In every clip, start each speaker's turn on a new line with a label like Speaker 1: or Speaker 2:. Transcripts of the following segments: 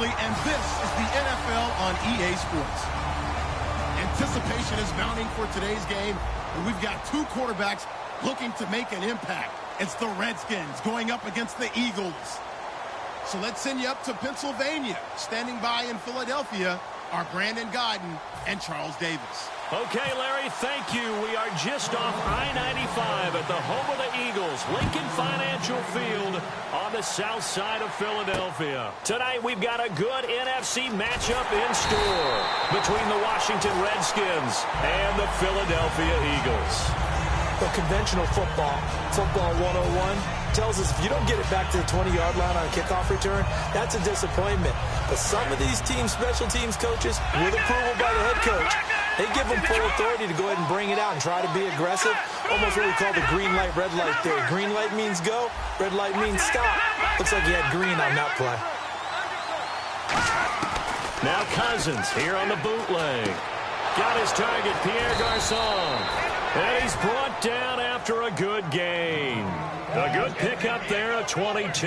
Speaker 1: Absolutely, and this is the NFL on EA Sports. Anticipation is mounting for today's game, and we've got two quarterbacks looking to make an impact. It's the Redskins going up against the Eagles. So let's send you up to Pennsylvania. Standing by in Philadelphia are Brandon Godden and Charles Davis.
Speaker 2: Okay, Larry, thank you. We are just off I-95 at the home of the Eagles, Lincoln Financial Field on the south side of Philadelphia. Tonight, we've got a good NFC matchup in store between the Washington Redskins and the Philadelphia Eagles.
Speaker 3: But conventional football 101, tells us if you don't get it back to the 20-yard line on a kickoff return, that's a disappointment. But some of these teams, special teams coaches, with approval by the head coach, they give them full authority to go ahead and bring it out and try to be aggressive. Almost what we call the green light, red light theory. Green light means go, red light means stop. Looks like he had green on that play.
Speaker 2: Now Cousins here on the bootleg. Got his target, Pierre Garçon. And he's brought down after a good gain. A good pickup there, a 22.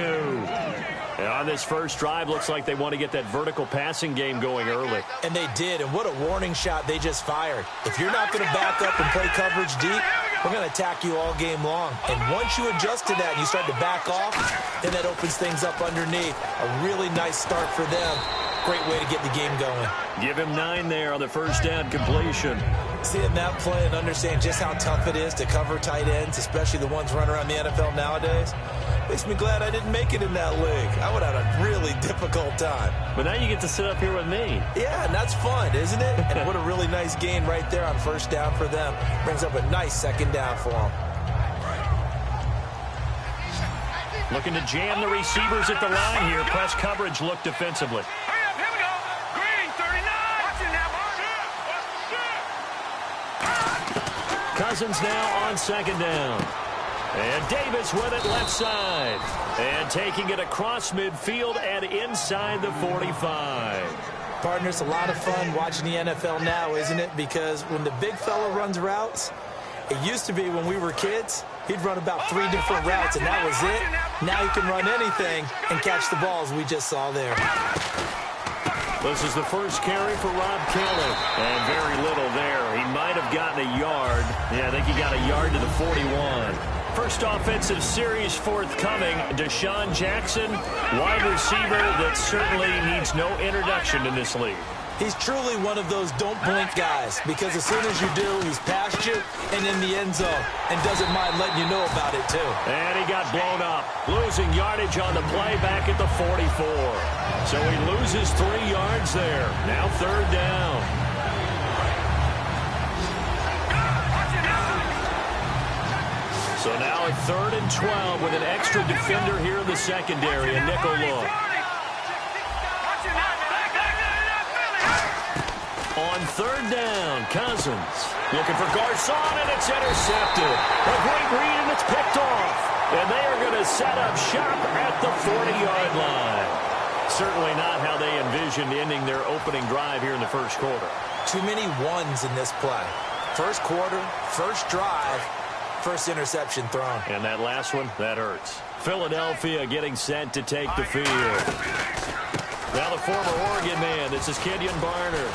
Speaker 2: And on this first drive, looks like they want to get that vertical passing game going early.
Speaker 3: And they did, and what a warning shot they just fired. If you're not going to back up and play coverage deep, we're going to attack you all game long. And once you adjust to that and you start to back off, then that opens things up underneath. A really nice start for them. Great way to get the game going.
Speaker 2: Give him 9 there on the first down completion.
Speaker 3: Seeing that play and understand just how tough it is to cover tight ends, especially the ones running around the NFL nowadays, makes me glad I didn't make it in that league. I would have had a really difficult time.
Speaker 2: But now you get to sit up here with me.
Speaker 3: Yeah, and that's fun, isn't it? And what a really nice gain right there on first down for them. Brings up a nice second down for them.
Speaker 2: Looking to jam the receivers at the line here. Press coverage look defensively. Cousins now on second down. And Davis with it left side. And taking it across midfield and inside the 45.
Speaker 3: Partner, it's a lot of fun watching the NFL now, isn't it? Because when the big fella runs routes, it used to be when we were kids, he'd run about 3 different routes, and that was it. Now he can run anything and catch the balls we just saw there.
Speaker 2: This is the first carry for Rob Kelly. And very little there. He might have gotten a yard. Yeah, I think he got a yard to the 41. First offensive series forthcoming. Deshaun Jackson, wide receiver that certainly needs no introduction in this league.
Speaker 3: He's truly one of those don't blink guys, because as soon as you do, he's past you and in the end zone, and doesn't mind letting you know about it too.
Speaker 2: And he got blown up, losing yardage on the play back at the 44. So he loses 3 yards there. Now third down. So now a 3rd and 12 with an extra defender here in the secondary, a nickel look. On third down, Cousins looking for Garçon, and it's intercepted. A great read, and it's picked off. And they are going to set up shop at the 40-yard line. Certainly not how they envisioned ending their opening drive here in the first quarter.
Speaker 3: Too many ones in this play. First quarter, first drive, first interception thrown.
Speaker 2: And that last one, that hurts. Philadelphia getting set to take the field. Now the former Oregon man, this is Kenyon Barner.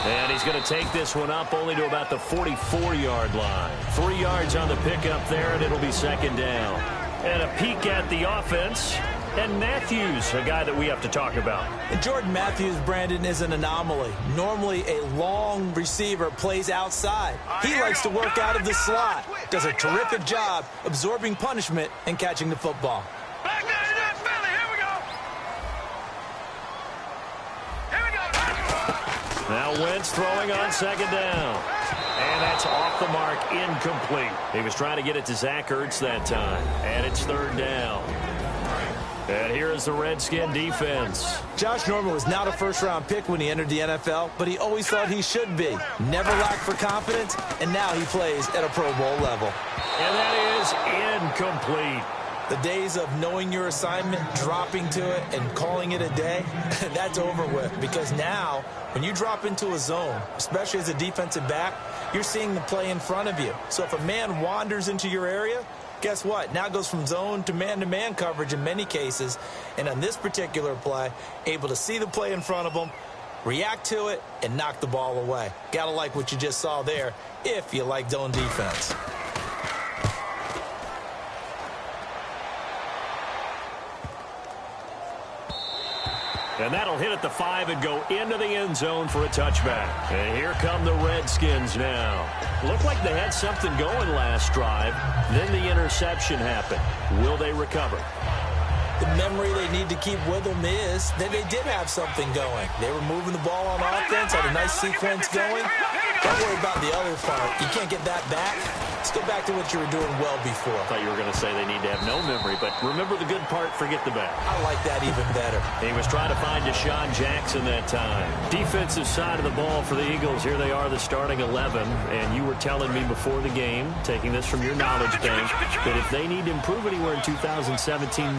Speaker 2: And he's going to take this one up only to about the 44-yard line. 3 yards on the pickup there, and it'll be second down. And a peek at the offense. And Matthews, a guy that we have to talk about.
Speaker 3: And Jordan Matthews, Brandon, is an anomaly. Normally, a long receiver plays outside. He likes to work out of the slot. Does a terrific job absorbing punishment and catching the football.
Speaker 2: Now Wentz throwing on second down. And that's off the mark, incomplete. He was trying to get it to Zach Ertz that time. And it's third down. And here is the Redskin defense.
Speaker 3: Josh Norman was not a first-round pick when he entered the NFL, but he always thought he should be. Never lacked for confidence, and now he plays at a Pro Bowl level.
Speaker 2: And that is incomplete.
Speaker 3: The days of knowing your assignment, dropping to it, and calling it a day, that's over with. Because now, when you drop into a zone, especially as a defensive back, you're seeing the play in front of you. So if a man wanders into your area, Guess what? Now it goes from zone to man-to-man coverage in many cases. And on this particular play, able to see the play in front of them, react to it, and knock the ball away. Gotta like what you just saw there if you like zone defense.
Speaker 2: And that'll hit at the 5 and go into the end zone for a touchback. And here come the Redskins now. Looked like they had something going last drive. Then the interception happened. Will they recover?
Speaker 3: The memory they need to keep with them is that they did have something going. They were moving the ball on offense, had a nice sequence going. Don't worry about the other part. You can't get that back. Let's go back to what you were doing well before.
Speaker 2: I thought you were going to say they need to have no memory, but remember the good part, forget the bad.
Speaker 3: I like that even better.
Speaker 2: He was trying to find Deshaun Jackson that time. Defensive side of the ball for the Eagles. Here they are, the starting 11. And you were telling me before the game, taking this from your knowledge bank, that if they need to improve anywhere in 2017,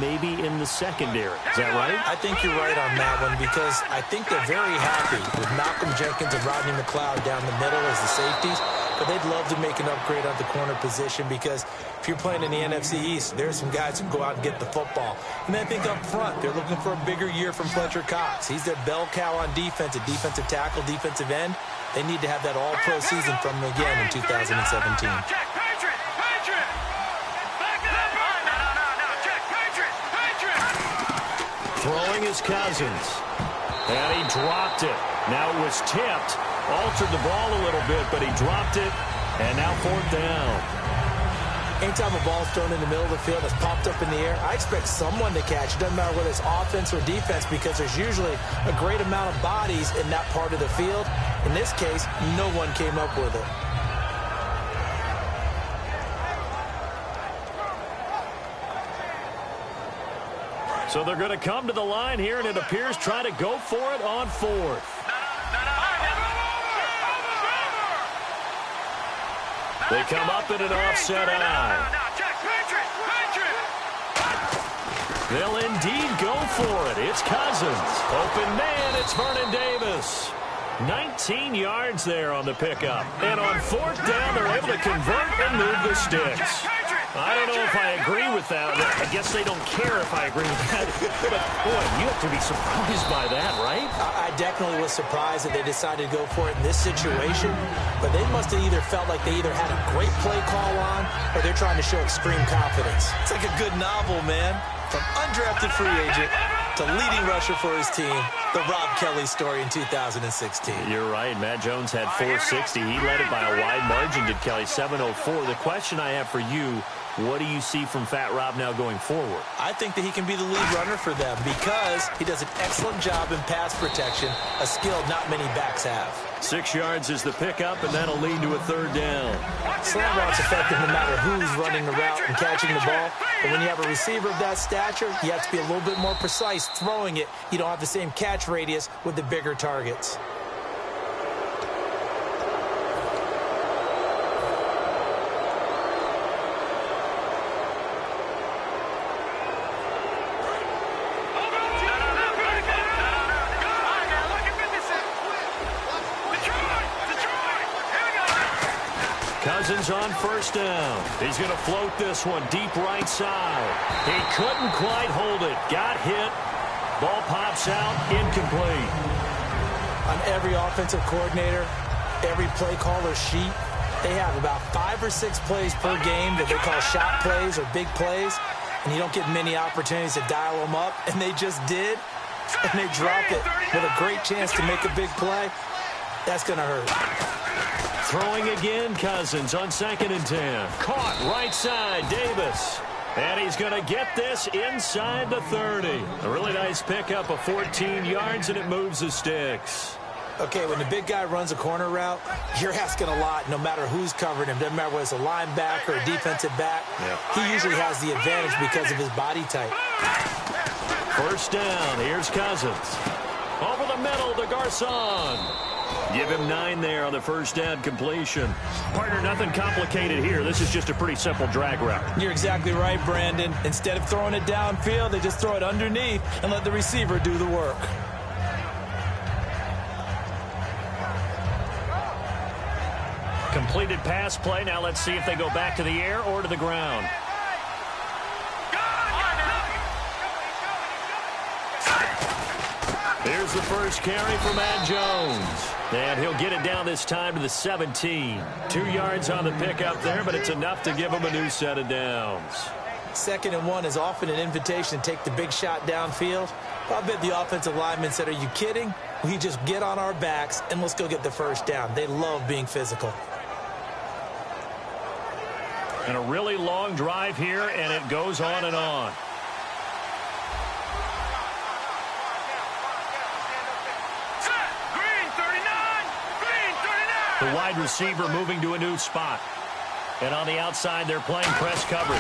Speaker 2: maybe in the secondary. Is that right?
Speaker 3: I think you're right on that one because I think they're very happy with Malcolm Jenkins and Rodney McLeod down the middle as the safeties. But they'd love to make an upgrade at the corner position because if you're playing in the NFC East, there's some guys who can go out and get the football. And then I think up front, they're looking for a bigger year from Fletcher Cox. He's their bell cow on defense, a defensive tackle, defensive end. They need to have that all-pro season from them again in 2017.
Speaker 2: Throwing his Cousins. And he dropped it. Now it was tipped. Altered the ball a little bit, but he dropped it. And now 4th down.
Speaker 3: Anytime a ball's thrown in the middle of the field that's popped up in the air, I expect someone to catch. It doesn't matter whether it's offense or defense because there's usually a great amount of bodies in that part of the field. In this case, no one came up with it.
Speaker 2: So they're going to come to the line here, and it appears try to go for it on 4th. They come up in an offset eye. They'll indeed go for it. It's Cousins. Open man, it's Vernon Davis. 19 yards there on the pickup. And on 4th down, they're able to convert and move the sticks. I don't know if I agree with that. I guess they don't care if I agree with that. But, boy, you have to be surprised by that, right?
Speaker 3: I definitely was surprised that they decided to go for it in this situation. But they must have either felt like they either had a great play call on or they're trying to show extreme confidence. It's like a good novel, man. From undrafted free agent to leading rusher for his team, the Rob Kelly story in 2016.
Speaker 2: You're right. Matt Jones had 460. He led it by a wide margin, did Kelly, 704. The question I have for you, what do you see from Fat Rob now going forward?
Speaker 3: I think that he can be the lead runner for them because he does an excellent job in pass protection, a skill not many backs have.
Speaker 2: 6 yards is the pickup, and that'll lead to a 3rd down.
Speaker 3: Slant route's effective no matter who's running the route and catching the ball. But when you have a receiver of that stature, you have to be a little bit more precise throwing it. You don't have the same catch radius with the bigger targets.
Speaker 2: Cousins on 1st down. He's going to float this one deep right side. He couldn't quite hold it. Got hit. Ball pops out. Incomplete.
Speaker 3: On every offensive coordinator, every play caller sheet, they have about 5 or 6 plays per game that they call shot plays or big plays, and you don't get many opportunities to dial them up, and they just did, and they dropped it with a great chance to make a big play. That's going to hurt.
Speaker 2: Throwing again, Cousins on 2nd and 10. Caught right side, Davis. And he's going to get this inside the 30. A really nice pickup of 14 yards, and it moves the sticks.
Speaker 3: Okay, when the big guy runs a corner route, you're asking a lot no matter who's covering him. Doesn't matter whether it's a linebacker or a defensive back.
Speaker 2: Yeah.
Speaker 3: He usually has the advantage because of his body type.
Speaker 2: 1st down. Here's Cousins. Over the middle to Garcon. Give him 9 there on the 1st down completion. Partner, nothing complicated here. This is just a pretty simple drag route.
Speaker 3: You're exactly right, Brandon. Instead of throwing it downfield, they just throw it underneath and let the receiver do the work.
Speaker 2: Completed pass play. Now let's see if they go back to the air or to the ground. Here's the first carry for Matt Jones. And he'll get it down this time to the 17. 2 yards on the pickup there, but it's enough to give him a new set of downs.
Speaker 3: 2nd and 1 is often an invitation to take the big shot downfield. I bet the offensive lineman said, are you kidding? We just get on our backs and let's go get the first down. They love being physical.
Speaker 2: And a really long drive here, and it goes on and on. The wide receiver moving to a new spot. And on the outside, they're playing press coverage.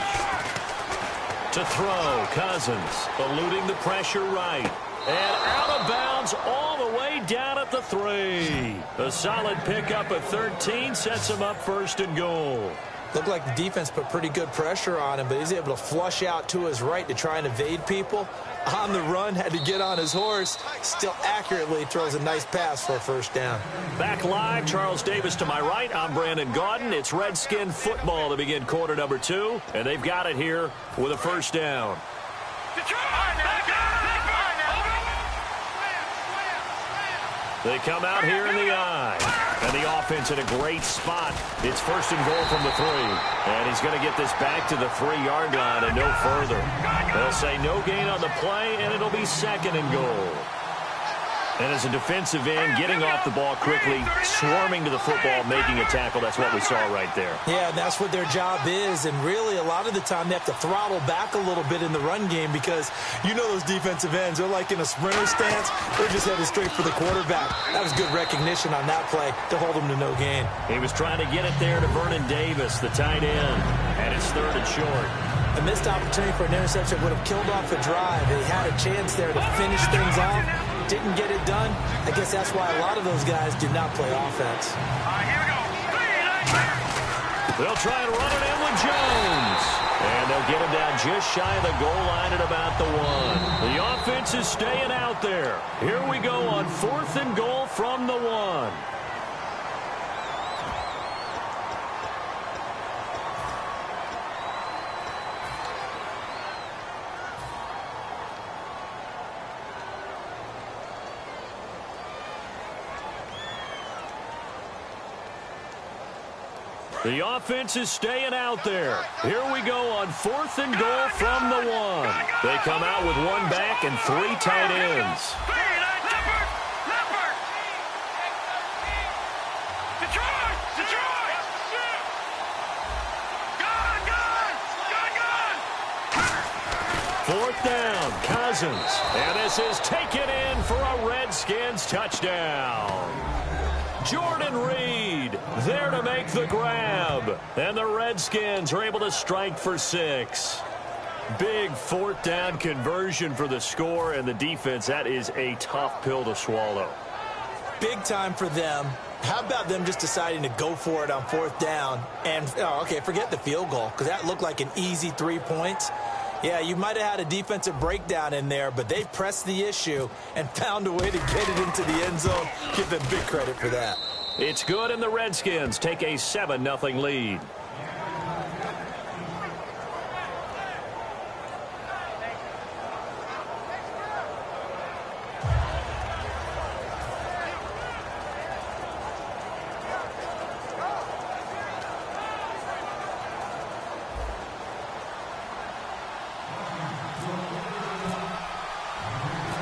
Speaker 2: To throw, Cousins, eluding the pressure right. And out of bounds all the way down at the 3. A solid pickup at 13 sets him up 1st and goal.
Speaker 3: Looked like the defense put pretty good pressure on him, but he's able to flush out to his right to try and evade people. On the run, had to get on his horse. Still accurately throws a nice pass for a 1st down.
Speaker 2: Back live, Charles Davis to my right. I'm Brandon Gaudin. It's Redskin football to begin quarter number 2, and they've got it here with a 1st down. They come out here in the eye. And the offense in a great spot. It's 1st and goal from the 3. And he's going to get this back to the 3-yard line and no further. They'll say no gain on the play, and it'll be 2nd and goal. And as a defensive end, getting off the ball quickly, swarming to the football, making a tackle, that's what we saw right there.
Speaker 3: Yeah, and that's what their job is. And really, a lot of the time, they have to throttle back a little bit in the run game because you know those defensive ends, they're like in a sprinter stance. They're just headed straight for the quarterback. That was good recognition on that play to hold them to no gain.
Speaker 2: He was trying to get it there to Vernon Davis, the tight end. And it's 3rd and short.
Speaker 3: A missed opportunity for an interception would have killed off the drive. They had a chance there to finish things off. Didn't get it done. I guess that's why a lot of those guys did not play offense.
Speaker 2: Here we go. They'll try and run it in with Jones. And they'll get him down just shy of the goal line at about the 1. The offense is staying out there. Here we go on 4th and goal from the 1. The offense is staying out there. Here we go on 4th and goal from the 1. They come out with 1 back and 3 tight ends. Fourth down, Cousins. And this is taken in for a Redskins touchdown. Jordan Reed there to make the grab. And the Redskins are able to strike for 6. Big 4th down conversion for the score, and the defense, that is a tough pill to swallow.
Speaker 3: Big time for them. How about them just deciding to go for it on 4th down? And, okay, forget the field goal, because that looked like an easy 3 points. Yeah, you might have had a defensive breakdown in there, but they pressed the issue and found a way to get it into the end zone. Give them big credit for that.
Speaker 2: It's good, and the Redskins take a 7-0 lead.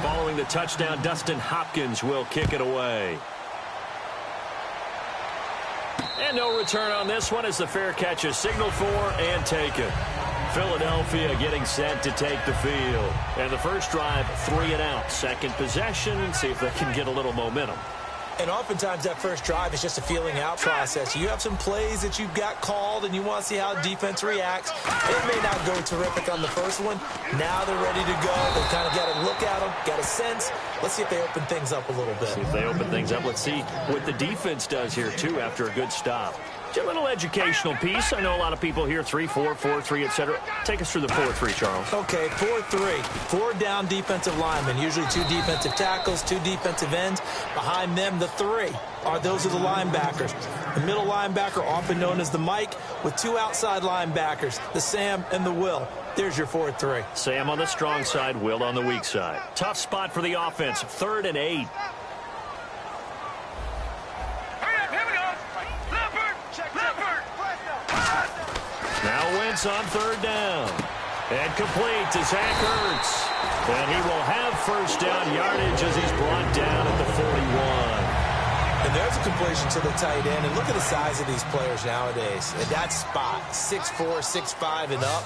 Speaker 2: Following the touchdown, Dustin Hopkins will kick it away. And no return on this one as the fair catch is signaled for and taken. Philadelphia getting set to take the field. And the first drive, 3 and out. Second possession, see if they can get a little momentum.
Speaker 3: And oftentimes that first drive is just a feeling out process. You have some plays that you've got called and you want to see how defense reacts. It may not go terrific on the first one. Now they're ready to go. They've kind of got to look at them, got a sense. Let's see if they open things up a little bit.
Speaker 2: See if they open things up. Let's see what the defense does here, too, after a good stop. A little educational piece. I know a lot of people hear 3-4, 4-3, etc. Take us through the 4-3, Charles.
Speaker 3: Okay, 4-3. 4 down defensive linemen, usually 2 defensive tackles, 2 defensive ends. Behind them, the 3 those are the linebackers. The middle linebacker, often known as the Mike, with 2 outside linebackers, the Sam and the Will. There's your 4-3.
Speaker 2: Sam on the strong side, Will on the weak side. Tough spot for the offense, 3rd and 8. Now Wentz on 3rd down. And complete to Zach Ertz. And he will have first down yardage as he's brought down at the 41.
Speaker 3: And there's a completion to the tight end. And look at the size of these players nowadays. At that spot, 6'4", 6'5", and up.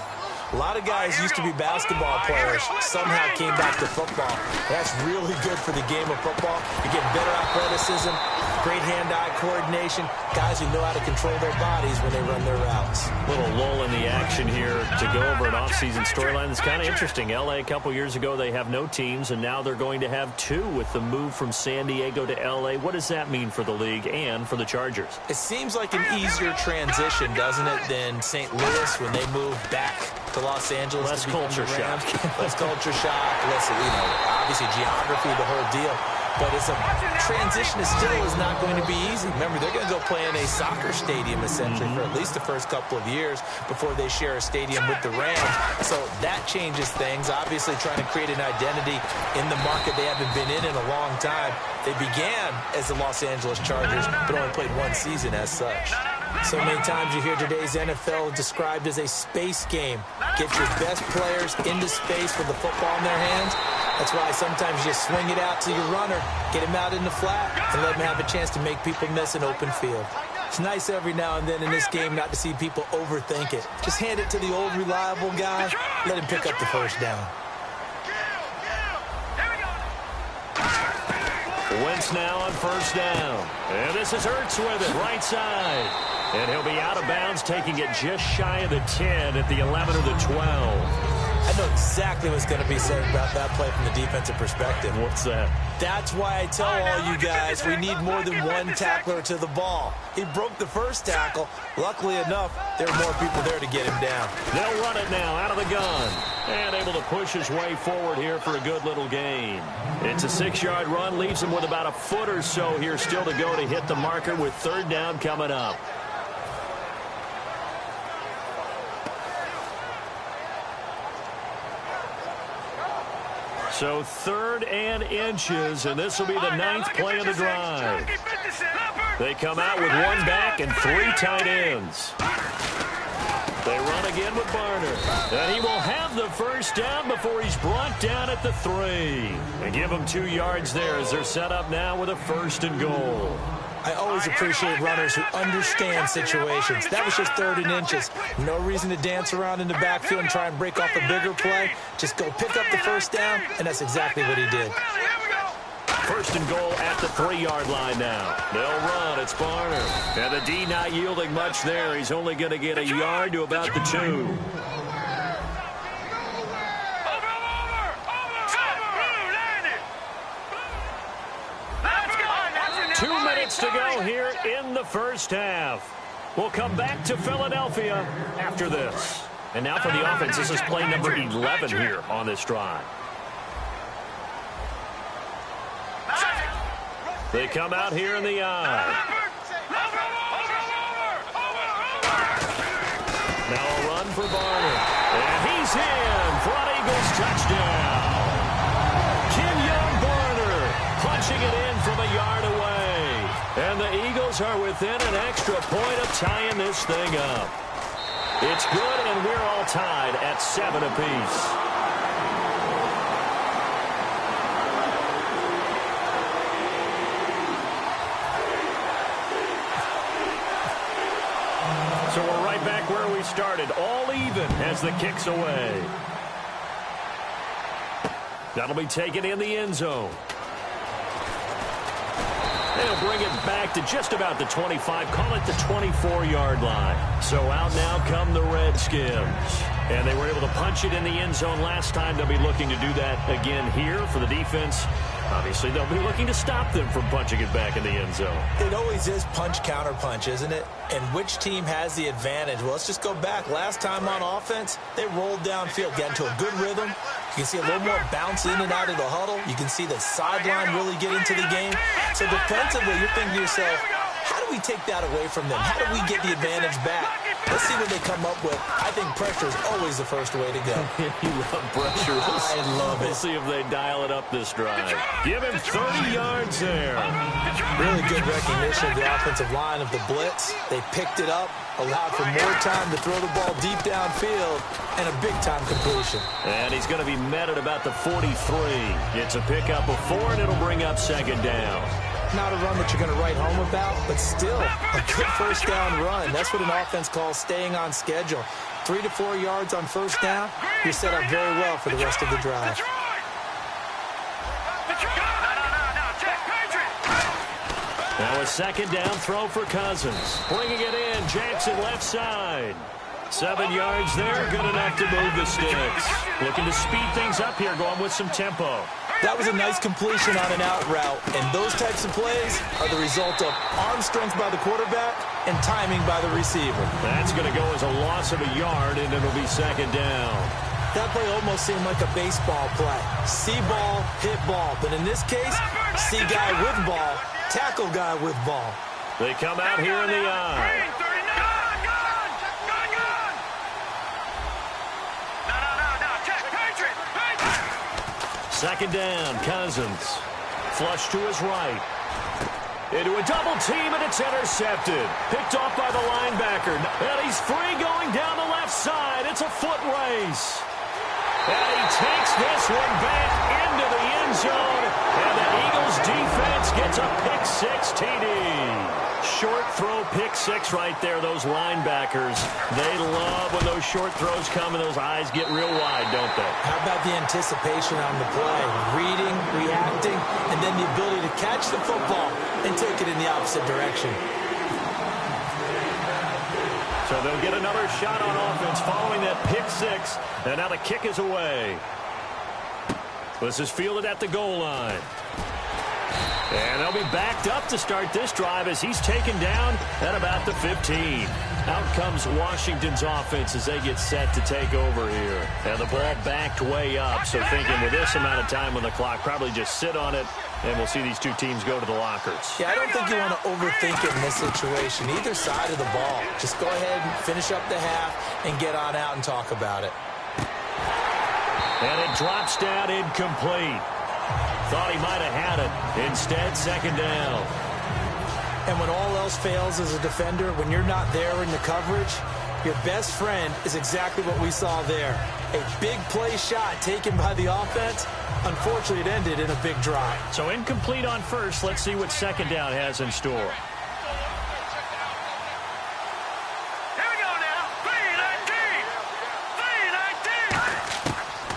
Speaker 3: A lot of guys used to be basketball players, somehow came back to football. That's really good for the game of football. You get better athleticism, great hand-eye coordination, guys who know how to control their bodies when they run their routes.
Speaker 2: Little lull in the action here to go over an offseason storyline that's kind of interesting. L.A. a couple years ago, they have no teams, and now they're going to have 2 with the move from San Diego to L.A. What does that mean for the league and for the Chargers?
Speaker 3: It seems like an easier transition, doesn't it, than St. Louis when they moved back to Los Angeles.
Speaker 2: Less culture shock.
Speaker 3: Less culture shock. Less, obviously geography, the whole deal. But it's a transition that still is not going to be easy. Remember, they're going to go play in a soccer stadium, essentially, for at least the first couple of years before they share a stadium with the Rams. So that changes things. Obviously, trying to create an identity in the market they haven't been in a long time. They began as the Los Angeles Chargers, but only played 1 season as such. So many times you hear today's NFL described as a space game. Get your best players into space with the football in their hands. That's why sometimes you just swing it out to your runner, get him out in the flat, and let him have a chance to make people miss an open field. It's nice every now and then in this game not to see people overthink it. Just hand it to the old reliable guy, let him pick up the first down.
Speaker 2: Wentz now on first down. And this is Ertz with it, right side. And he'll be out of bounds, taking it just shy of the 10 at the 11 or the 12.
Speaker 3: I know exactly what's going to be said about that play from the defensive perspective.
Speaker 2: What's that?
Speaker 3: That's why I tell all you guys we need more than 1 tackler to the ball. He broke the first tackle. Luckily enough, there were more people there to get him down.
Speaker 2: They'll run it now out of the gun. And able to push his way forward here for a good little gain. It's a 6-yard run, leaves him with about a foot or so here still to go to hit the marker with 3rd down coming up. So 3rd and inches, and this will be the 9th play of the drive. They come out with 1 back and 3 tight ends. They run again with Barner. And he will have the first down before he's brought down at the 3. And give him 2 yards there as they're set up now with a 1st and goal.
Speaker 3: I always appreciate runners who understand situations. That was just 3rd and inches. No reason to dance around in the backfield and try and break off a bigger play. Just go pick up the first down, and that's exactly what he did.
Speaker 2: 1st and goal at the 3-yard line now. They'll run. It's Barner. And the D not yielding much there. He's only going to get a yard to about the 2. 2 minutes to go here in the first half. We'll come back to Philadelphia after this. And now for the offense, this is play number 11 here on this drive. They come out here in the eye. Now a run for Barner. And he's in for an Eagles touchdown. Kenyon Barner punching it in from a yard away. And the Eagles are within an extra point of tying this thing up. It's good, and we're all tied at 7 apiece. So we're right back where we started, all even as the kick's away. That'll be taken in the end zone. They'll bring it back to just about the 25, call it the 24-yard line. So out now come the Redskins. And they were able to punch it in the end zone last time. They'll be looking to do that again here for the defense. Obviously, they'll be looking to stop them from punching it back in the end zone.
Speaker 3: It always is punch-counter-punch, isn't it? And which team has the advantage? Well, let's just go back. Last time on offense, they rolled downfield, got into a good rhythm. You can see a little more bounce in and out of the huddle. You can see the sideline really get into the game. So defensively, you're thinking to yourself, how do we take that away from them? How do we get the advantage back? Let's see what they come up with. I think pressure is always the first way to go.
Speaker 2: You love pressure.
Speaker 3: I love it.
Speaker 2: We'll see if they dial it up this drive. Give him 30 yards there.
Speaker 3: Really good recognition of the offensive line of the blitz. They picked it up, allowed for more time to throw the ball deep downfield, and a big-time completion.
Speaker 2: And he's going to be met at about the 43. It's a pickup of 4, and it'll bring up second down.
Speaker 3: Not a run that you're going to write home about, but still a good first down run. That's what an offense calls staying on schedule. 3 to 4 yards on first down, you're set up very well for the rest of the drive.
Speaker 2: Now a second down throw for Cousins. Bringing it in, Jackson left side. 7 yards there, good enough to move the sticks. Looking to speed things up here, going with some tempo.
Speaker 3: That was a nice completion on an out route, and those types of plays are the result of arm strength by the quarterback and timing by the receiver.
Speaker 2: That's going to go as a loss of a yard, and it'll be second down.
Speaker 3: That play almost seemed like a baseball play. See ball, hit ball. But in this case, see guy with ball, tackle guy with ball.
Speaker 2: They come out here in the eye. Second down, Cousins. Flush to his right. Into a double team, and it's intercepted. Picked off by the linebacker. And he's free going down the left side. It's a foot race. And he takes this one back into the end zone. And the Eagles defense gets a pick-6 TD. Short throw pick-6 right there, those linebackers. They love when those short throws come and those eyes get real wide, don't they?
Speaker 3: How about the anticipation on the play? Reading, reacting, and then the ability to catch the football and take it in the opposite direction.
Speaker 2: So they'll get another shot on offense following that pick-6, and now the kick is away. This is fielded at the goal line. And they'll be backed up to start this drive as he's taken down at about the 15. Out comes Washington's offense as they get set to take over here. And the ball backed way up, so thinking with this amount of time on the clock, probably just sit on it, and we'll see these two teams go to the lockers.
Speaker 3: Yeah, I don't think you want to overthink it in this situation, either side of the ball. Just go ahead and finish up the half and get on out and talk about it.
Speaker 2: And it drops down incomplete. Thought he might have had it. Instead, second down.
Speaker 3: And when all else fails as a defender, when you're not there in the coverage, your best friend is exactly what we saw there. A big play shot taken by the offense. Unfortunately, it ended in a big drive.
Speaker 2: So incomplete on first. Let's see what second down has in store.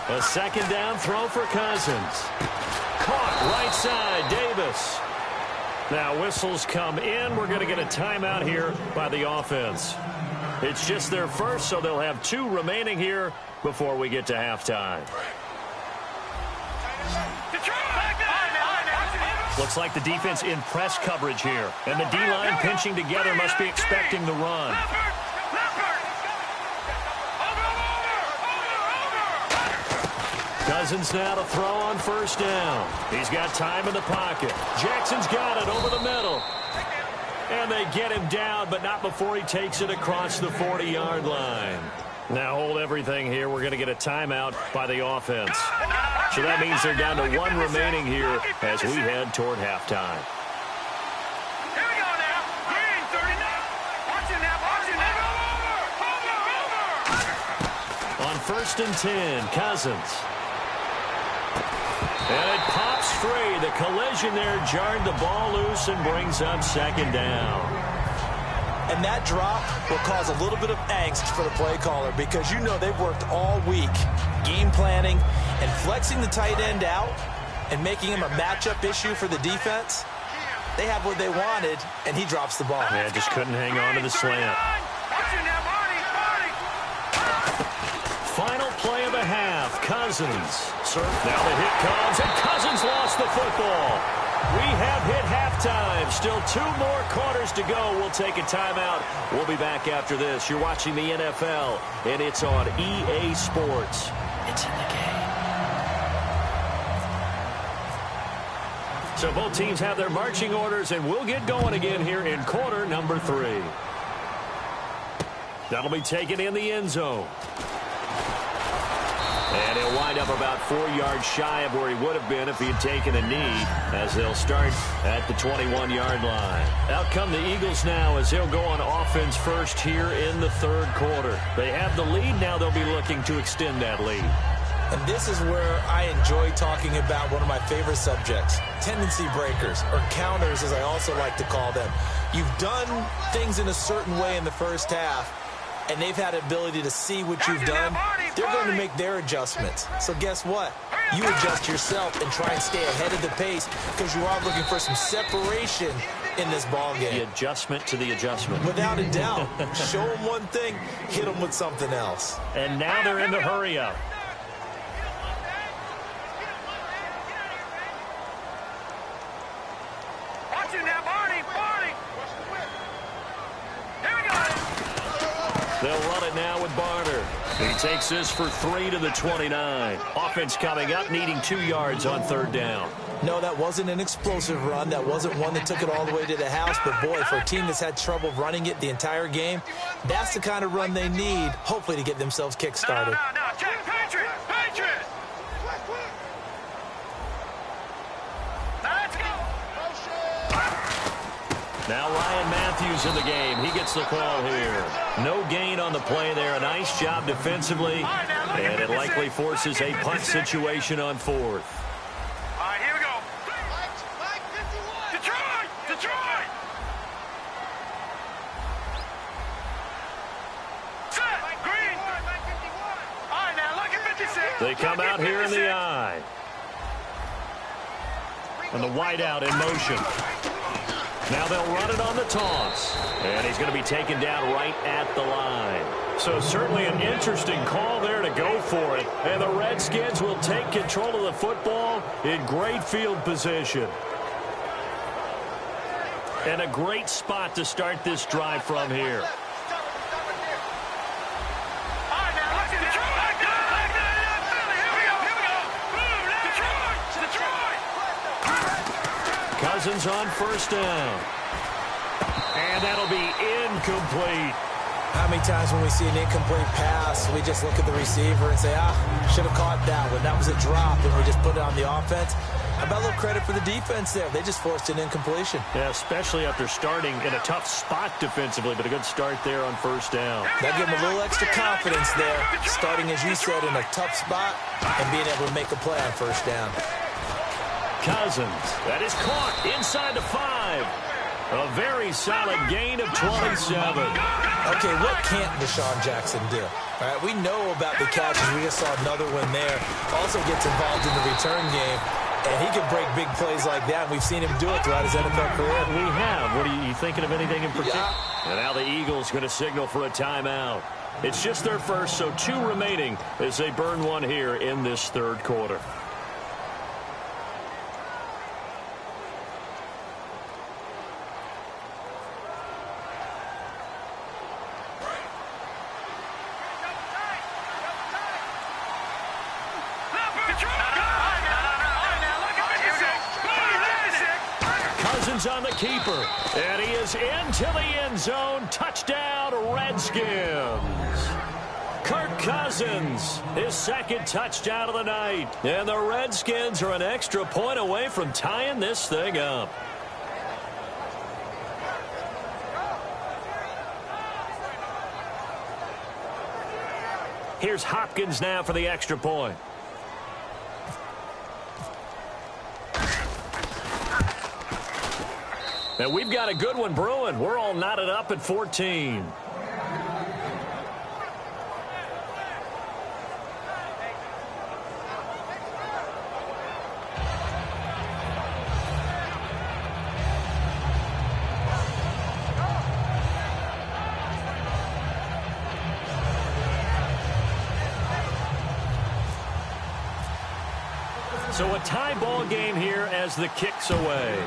Speaker 2: A second down throw for Cousins. Caught right side, Davis. Now whistles come in. We're going to get a timeout here by the offense. It's just their first, so they'll have 2 remaining here before we get to halftime. Looks like the defense in press coverage here. And the D-line pinching together must be expecting the run. Cousins now to throw on first down. He's got time in the pocket. Jackson's got it over the middle. And they get him down, but not before he takes it across the 40-yard line. Now hold everything here. We're going to get a timeout by the offense. So that means they're down to 1 remaining here as we head toward halftime.
Speaker 4: Here we go now. Green, 39. Watch it now. Watch it now.
Speaker 2: On first and 10, Cousins. And it pops free. The collision there jarred the ball loose and brings up second down.
Speaker 3: And that drop will cause a little bit of angst for the play caller because you know they've worked all week game planning and flexing the tight end out and making him a matchup issue for the defense. They have what they wanted, and he drops the ball.
Speaker 2: Yeah, just couldn't hang on to the slant. Final play of the half. Cousins. Now the hit comes, and Cousins lost the football. We have hit halftime. Still 2 more quarters to go. We'll take a timeout. We'll be back after this. You're watching the NFL, and it's on EA Sports. It's in the game. So both teams have their marching orders, and we'll get going again here in quarter number 3. That'll be taken in the end zone. And he'll wind up about 4 yards shy of where he would have been if he had taken a knee, as they'll start at the 21-yard line. Out come the Eagles now as they'll go on offense first here in the third quarter. They have the lead. Now they'll be looking to extend that lead.
Speaker 3: And this is where I enjoy talking about one of my favorite subjects, tendency breakers, or counters as I also like to call them. You've done things in a certain way in the first half, and they've had the ability to see what you've done. They're going to make their adjustments. So guess what? You adjust yourself and try and stay ahead of the pace because you are looking for some separation in this ball game.
Speaker 2: The adjustment to the adjustment.
Speaker 3: Without a doubt. Show them one thing, hit them with something else.
Speaker 2: And now they're in the hurry-up.
Speaker 4: Watch it now, Barney. Here we go.
Speaker 2: They'll run it now with Barner. He takes this for 3 to the 29. Offense coming up, needing 2 yards on third down.
Speaker 3: No, that wasn't an explosive run. That wasn't one that took it all the way to the house. But, boy, for a team that's had trouble running it the entire game, that's the kind of run they need, hopefully, to get themselves kick-started.
Speaker 4: No. Check, Patriots. Now let's go.
Speaker 2: Now Ryan Matthews in the game. He gets the call here. No gain on the play there. A nice job defensively. And it likely forces a punt situation on fourth.
Speaker 4: All right, here we go. Detroit. Set. Green. All right, now look at 56.
Speaker 2: They come out here in the eye. And the wideout in motion. Now they'll run it on the toss. And he's going to be taken down right at the line. So certainly an interesting call there to go for it. And the Redskins will take control of the football in great field position. And a great spot to start this drive from here. Cousins on first down. And that'll be incomplete.
Speaker 3: How many times when we see an incomplete pass, we just look at the receiver and say, should have caught that one. That was a drop, and we just put it on the offense. How about a little credit for the defense there? They just forced an incompletion.
Speaker 2: Yeah, especially after starting in a tough spot defensively, but a good start there on first down.
Speaker 3: That gave them a little extra confidence there, starting, as you said, in a tough spot and being able to make a play on first down.
Speaker 2: Cousins, that is caught inside the 5. A very solid gain of 27.
Speaker 3: Okay, what can't Deshaun Jackson do? All right, we know about the catches. We just saw another one there. Also gets involved in the return game, and he can break big plays like that. We've seen him do it throughout his NFL career.
Speaker 2: We have. What are you thinking of anything in particular?
Speaker 3: Yeah.
Speaker 2: And now the Eagles going to signal for a timeout. It's just their first, so 2 remaining as they burn one here in this third quarter. On the keeper, and he is into the end zone. Touchdown, Redskins. Kirk Cousins, his second touchdown of the night, and the Redskins are an extra point away from tying this thing up. Here's Hopkins now for the extra point. And we've got a good one brewing. We're all knotted up at 14. So a tie ball game here as the kick's away.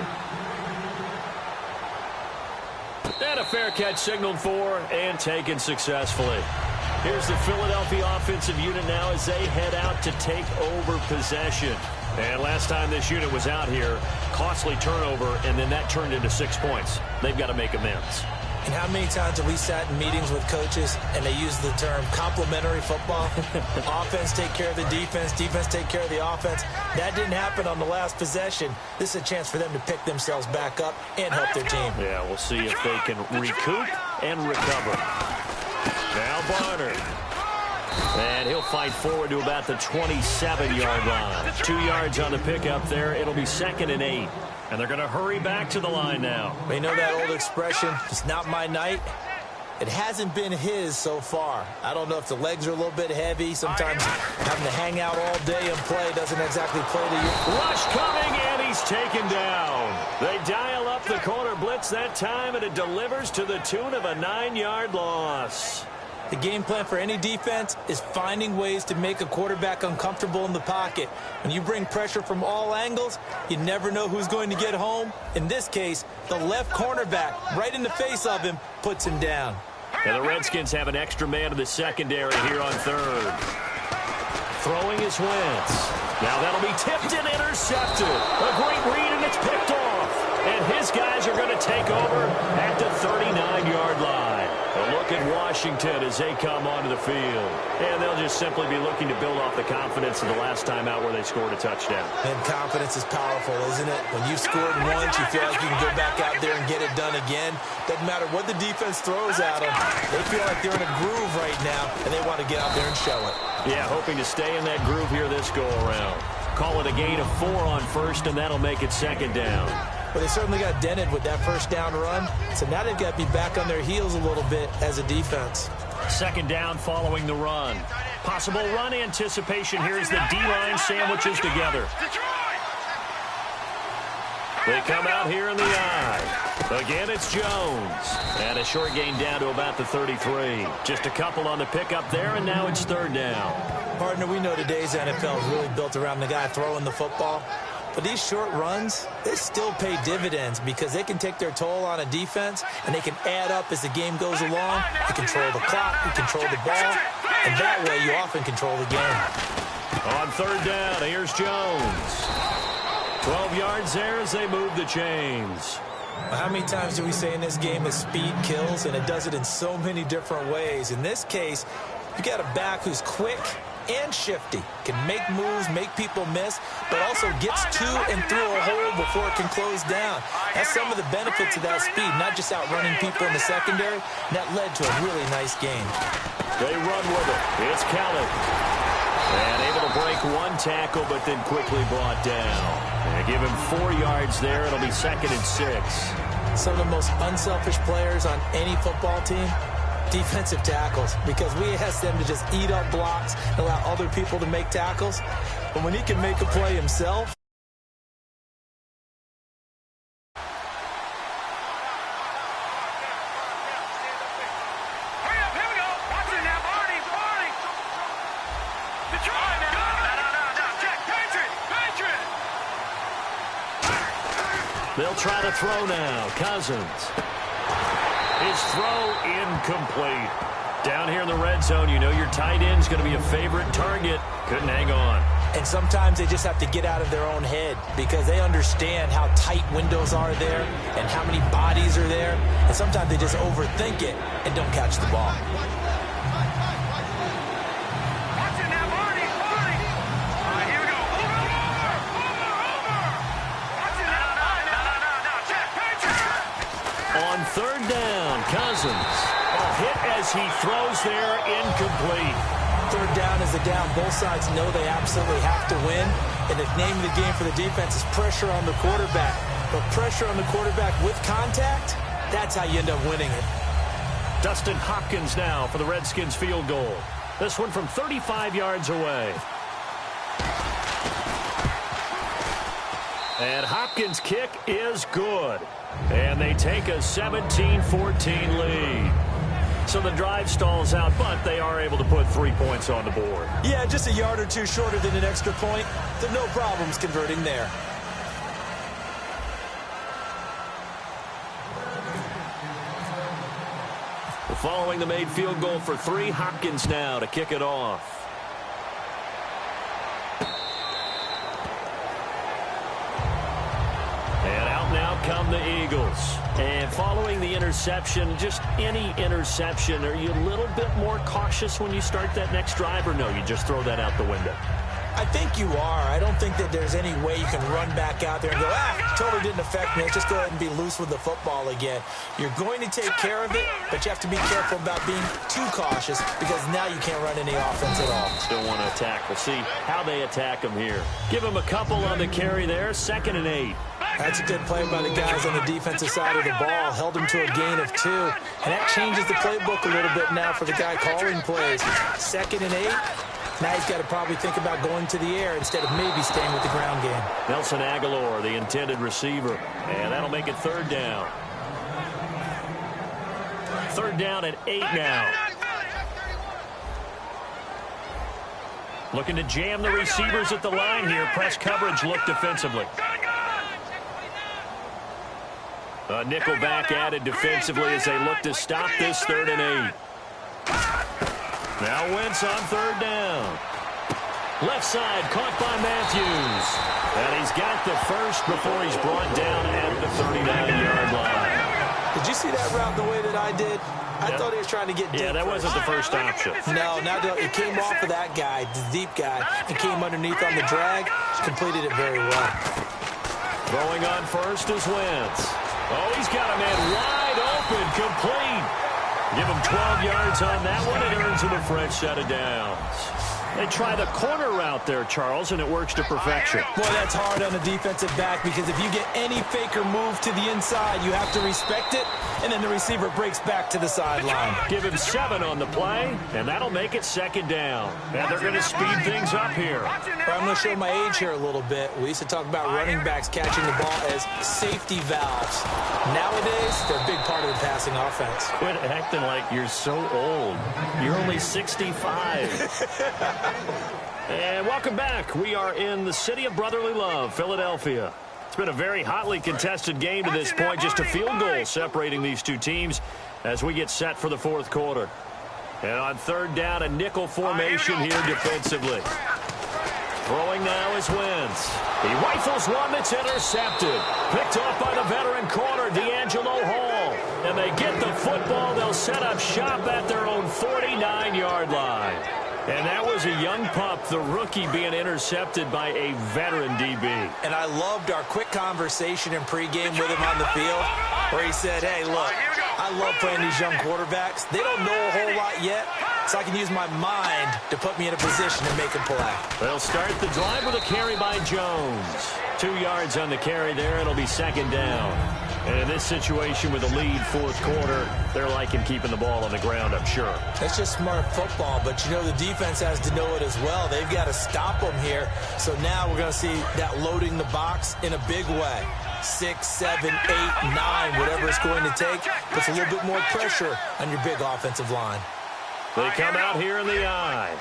Speaker 2: And a fair catch signaled for and taken successfully. Here's the Philadelphia offensive unit now as they head out to take over possession. And last time this unit was out here, costly turnover, and then that turned into 6 points. They've got to make amends.
Speaker 3: And how many times have we sat in meetings with coaches and they use the term complementary football? Offense take care of the defense, defense take care of the offense. That didn't happen on the last possession. This is a chance for them to pick themselves back up and help their team.
Speaker 2: Yeah, we'll see if they can recoup and recover. Now Barner. And he'll fight forward to about the 27-yard line. 2 yards on the pickup there. It'll be 2nd and 8. And they're going to hurry back to the line now.
Speaker 3: You know that old expression, it's not my night? It hasn't been his so far. I don't know if the legs are a little bit heavy. Sometimes having to hang out all day and play doesn't exactly play to you.
Speaker 2: Rush coming, and he's taken down. They dial up the corner blitz that time, and it delivers to the tune of a 9-yard loss.
Speaker 3: The game plan for any defense is finding ways to make a quarterback uncomfortable in the pocket. When you bring pressure from all angles, you never know who's going to get home. In this case, the left cornerback, right in the face of him, puts him down.
Speaker 2: And the Redskins have an extra man in the secondary here on 3rd. Throwing is Wentz. Now that'll be tipped and intercepted. A great read, and it's picked off. And his guys are going to take over at the 39-yard line. A look at Washington as they come onto the field. And they'll just simply be looking to build off the confidence of the last time out where they scored a touchdown.
Speaker 3: And confidence is powerful, isn't it? When you've scored once, you feel like you can go back out there and get it done again. Doesn't matter what the defense throws at them. They feel like they're in a groove right now, and they want to get out there and show it.
Speaker 2: Yeah, hoping to stay in that groove here this go-around. Call it a gain of 4 on 1st, and that'll make it 2nd down.
Speaker 3: Well, they certainly got dented with that 1st down run, so now they've got to be back on their heels a little bit as a defense.
Speaker 2: 2nd down following the run. Possible run anticipation here as the D-line sandwiches together. They come out here in the I. Again, it's Jones. And a short gain down to about the 33. Just a couple on the pickup there, and now it's 3rd down.
Speaker 3: Partner, we know today's NFL is really built around the guy throwing the football. But these short runs, they still pay dividends because they can take their toll on a defense, and they can add up as the game goes along. You control the clock, you control the ball, and that way you often control the game.
Speaker 2: On 3rd down, here's Jones. 12 yards there as they move the chains.
Speaker 3: How many times do we say in this game that speed kills, and it does it in so many different ways? In this case, you got a back who's quick and shifty, can make moves, make people miss, but also gets to and through a hole before it can close down. That's some of the benefits of that speed, not just outrunning people in the secondary. And that led to a really nice game.
Speaker 2: They run with it. It's Kelly. And able to break 1 tackle, but then quickly brought down. And give him 4 yards there. It'll be 2nd and 6.
Speaker 3: Some of the most unselfish players on any football team, defensive tackles, because we ask them to just eat up blocks and allow other people to make tackles. But when he can make a play himself,
Speaker 2: they'll try to throw now. Cousins. His throw incomplete. Down here in the red zone, you know your tight end's going to be a favorite target. Couldn't hang on.
Speaker 3: And sometimes they just have to get out of their own head because they understand how tight windows are there and how many bodies are there. And sometimes they just overthink it and don't catch the ball.
Speaker 2: On 3rd down, Cousins. A hit as he throws there, incomplete.
Speaker 3: 3rd down is the down. Both sides know they absolutely have to win. And the name of the game for the defense is pressure on the quarterback. But pressure on the quarterback with contact, that's how you end up winning it.
Speaker 2: Dustin Hopkins now for the Redskins field goal. This one from 35 yards away. And Hopkins' kick is good. And they take a 17-14 lead. So the drive stalls out, but they are able to put 3 points on the board.
Speaker 3: Yeah, just a yard or two shorter than an extra point. So no problems converting there.
Speaker 2: Following the made field goal for 3, Hopkins now to kick it off. And out now come the Eagles. And following the interception, just any interception, are you a little bit more cautious when you start that next drive, or no, you just throw that out the window?
Speaker 3: I think you are. I don't think that there's any way you can run back out there and go, totally didn't affect me. Let's just go ahead and be loose with the football again. You're going to take care of it, but you have to be careful about being too cautious because now you can't run any offense at all.
Speaker 2: Still want to attack. We'll see how they attack them here. Give them a couple on the carry there, 2nd and 8.
Speaker 3: That's a good play by the guys on the defensive side of the ball. Held them to a gain of 2. And that changes the playbook a little bit now for the guy calling plays. 2nd and 8. Now he's got to probably think about going to the air instead of maybe staying with the ground game.
Speaker 2: Nelson Aguilar, the intended receiver. And that'll make it 3rd down. 3rd down at 8 now. Looking to jam the receivers at the line here. Press coverage look defensively. A nickel back added defensively as they look to stop this 3rd and 8. Now Wentz on 3rd down. Left side caught by Matthews. And he's got the first before he's brought down at the 39-yard line.
Speaker 3: Did you see that route the way that I did? I thought he was trying to get deep.
Speaker 2: Yeah, that wasn't the first option.
Speaker 3: No, it came off of that guy, the deep guy, and came underneath on the drag. Completed it very well.
Speaker 2: Throwing on first is Wentz. Oh, he's got a man wide open, complete. Give him 12 yards on that one. It earns him a fresh set of downs. They try the corner route there, Charles, and it works to perfection.
Speaker 3: Boy, that's hard on a defensive back because if you get any fake or move to the inside, you have to respect it, and then the receiver breaks back to the sideline.
Speaker 2: Give him 7 on the play, and that'll make it 2nd down. And they're going to speed things up here.
Speaker 3: I'm going to show my age here a little bit. We used to talk about running backs catching the ball as safety valves. Nowadays, they're a big part of the passing offense.
Speaker 2: Quit acting like you're so old. You're only 65. And welcome back. We are in the city of brotherly love, Philadelphia. It's been a very hotly contested game to this point. Just a field goal separating these two teams as we get set for the 4th quarter. And on 3rd down, a nickel formation here defensively. Throwing now is Wentz. He rifles one that's intercepted. Picked off by the veteran corner, D'Angelo Hall. And they get the football. They'll set up shop at their own 49-yard line. And that was a young pup, the rookie, being intercepted by a veteran DB.
Speaker 3: And I loved our quick conversation in pregame with him on the field where he said, hey, look, I love playing these young quarterbacks. They don't know a whole lot yet, so I can use my mind to put me in a position to make a play.
Speaker 2: They'll start the drive with a carry by Jones. 2 yards on the carry there. It'll be 2nd down. And in this situation with a lead 4th quarter, they're liking keeping the ball on the ground, I'm sure.
Speaker 3: That's just smart football, but you know the defense has to know it as well. They've got to stop them here. So now we're going to see that loading the box in a big way. 6, 7, 8, 9, whatever it's going to take, puts a little bit more pressure on your big offensive line.
Speaker 2: They come out here in the eye.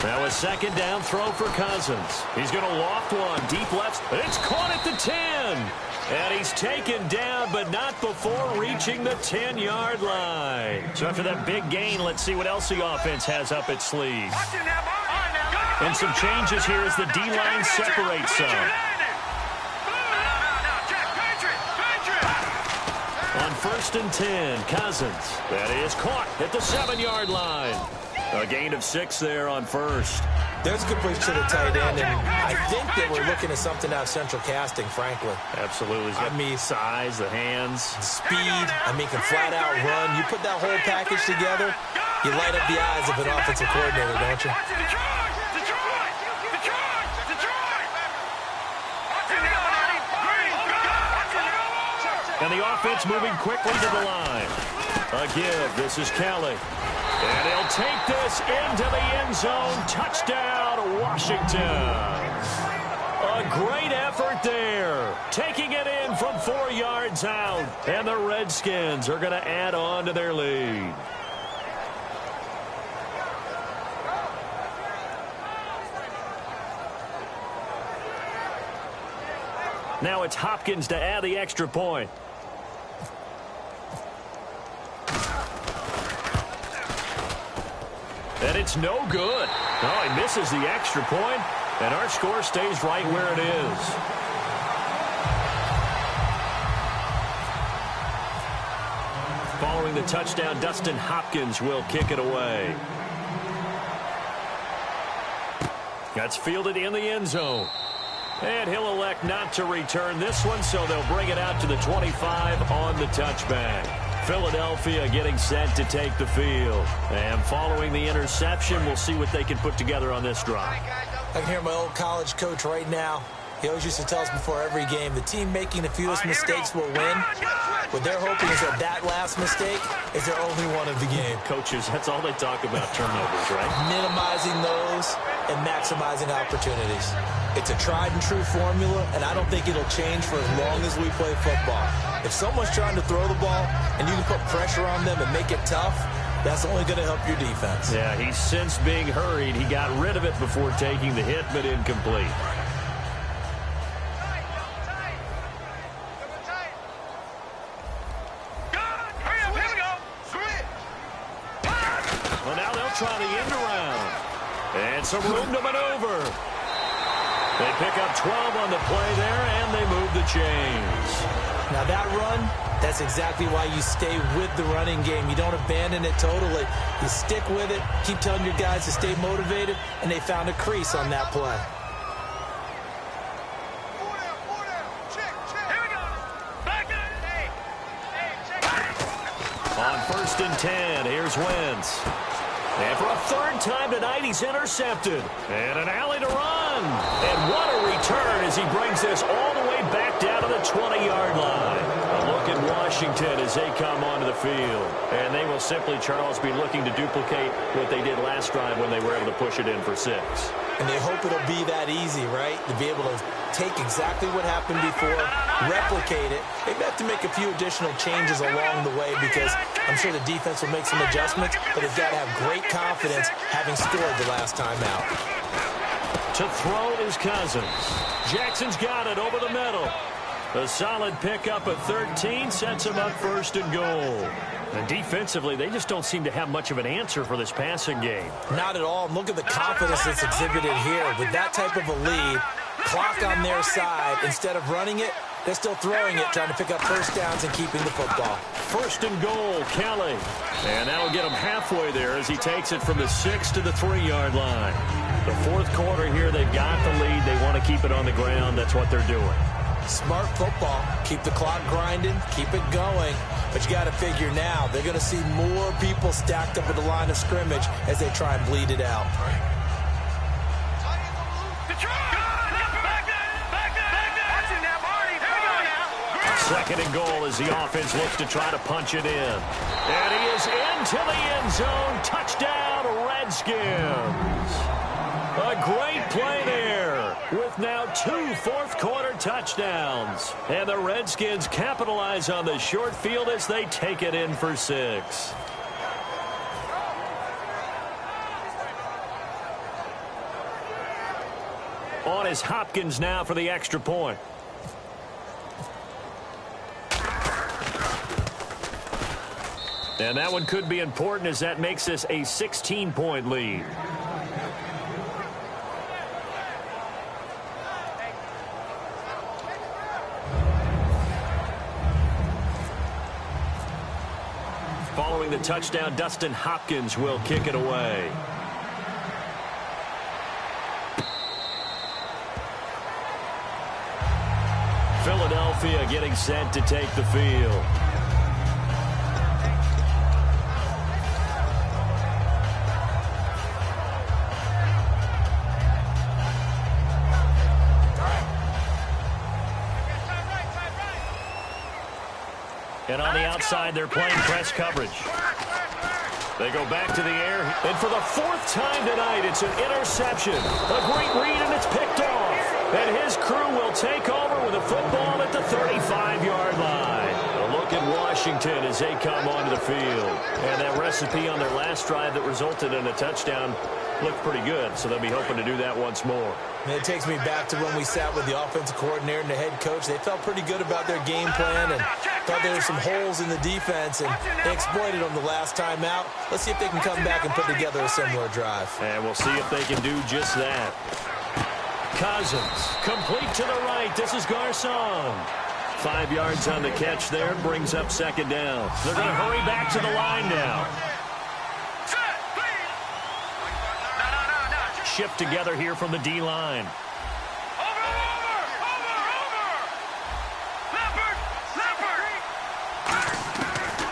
Speaker 2: Now a 2nd down throw for Cousins. He's going to loft one. Deep left. It's caught at the 10. And he's taken down, but not before reaching the 10-yard line. So after that big gain, let's see what else the offense has up its sleeve. And some changes here as the D-line separates some. On 1st and 10, Cousins. That is caught at the 7-yard line. A gain of 6 there on 1st.
Speaker 3: There's a good push to the tight end, and I think that we're looking at something out of central casting, frankly.
Speaker 2: Absolutely. I mean, size, the hands.
Speaker 3: Speed. I mean, can flat out run. You put that whole package together, you light up the eyes of an offensive coordinator, don't you?
Speaker 2: And the offense moving quickly to the line. A give. This is Kelly. And he'll take this into the end zone. Touchdown, Washington. A great effort there. Taking it in from 4 yards out. And the Redskins are going to add on to their lead. Now it's Hopkins to add the extra point. And it's no good. Oh, he misses the extra point, and our score stays right where it is. Following the touchdown, Dustin Hopkins will kick it away. That's fielded in the end zone. And he'll elect not to return this one, so they'll bring it out to the 25 on the touchback. Philadelphia getting set to take the field. And following the interception, we'll see what they can put together on this drive.
Speaker 3: I can hear my old college coach right now. He always used to tell us before every game, the team making the fewest mistakes will win. What they're hoping is that last mistake is their only one of the game.
Speaker 2: Coaches, that's all they talk about, turnovers, right?
Speaker 3: Minimizing those and maximizing opportunities. It's a tried and true formula, and I don't think it'll change for as long as we play football. If someone's trying to throw the ball and you can put pressure on them and make it tough, that's only going to help your defense.
Speaker 2: Yeah, he's since being hurried. He got rid of it before taking the hit, but incomplete. Well, now they'll try the end around. And some room to maneuver. They pick up 12 on the play there, and they move the chains.
Speaker 3: Now that run, that's exactly why you stay with the running game. You don't abandon it totally. You stick with it, keep telling your guys to stay motivated, and they found a crease on that play.
Speaker 2: On 1st and 10, here's Wentz. And for a third time tonight, he's intercepted. And an alley to run. And what a return as he brings this all the way back down to the 20-yard line. A look at Washington as they come onto the field. And they will simply, Charles, be looking to duplicate what they did last drive when they were able to push it in for 6.
Speaker 3: And they hope it'll be that easy, right? To be able to take exactly what happened before, replicate it. They have to make a few additional changes along the way because I'm sure the defense will make some adjustments, but they've got to have great confidence having scored the last time out.
Speaker 2: To throw is Cousins. Jackson's got it over the middle. A solid pickup at 13 sets him up 1st and goal. And defensively, they just don't seem to have much of an answer for this passing game.
Speaker 3: Not at all. And look at the confidence that's exhibited here. With that type of a lead, clock on their side, instead of running it, they're still throwing it, trying to pick up first downs and keeping the football.
Speaker 2: 1st and goal, Kelly. And that'll get him halfway there as he takes it from the 6 to the 3-yard line. The 4th quarter here, they've got the lead. They want to keep it on the ground. That's what they're doing.
Speaker 3: Smart football. Keep the clock grinding. Keep it going. But you got to figure now, they're going to see more people stacked up at the line of scrimmage as they try and bleed it out.
Speaker 2: Second and goal as the offense looks to try to punch it in. And he is into the end zone. Touchdown, Redskins. A great play there with now 2 fourth-quarter touchdowns. And the Redskins capitalize on the short field as they take it in for 6. On is Hopkins now for the extra point. And that one could be important as that makes this a 16-point lead. Following the touchdown, Dustin Hopkins will kick it away. Philadelphia getting set to take the field. And on the outside, they're playing press coverage. They go back to the air. And for the 4th time tonight, it's an interception. A great read, and it's picked off. And his crew will take over with a football at the 35-yard line. A look at Washington as they come onto the field. And that recipe on their last drive that resulted in a touchdown looked pretty good, so they'll be hoping to do that once more.
Speaker 3: And it takes me back to when we sat with the offensive coordinator and the head coach. They felt pretty good about their game plan and thought there were some holes in the defense, and they exploited them the last time out. Let's see if they can come back and put together a similar drive.
Speaker 2: And we'll see if they can do just that. Cousins, complete to the right. This is Garcon. 5 yards on the catch there, brings up second down. They're going to hurry back to the line now. Shift together here from the D-line.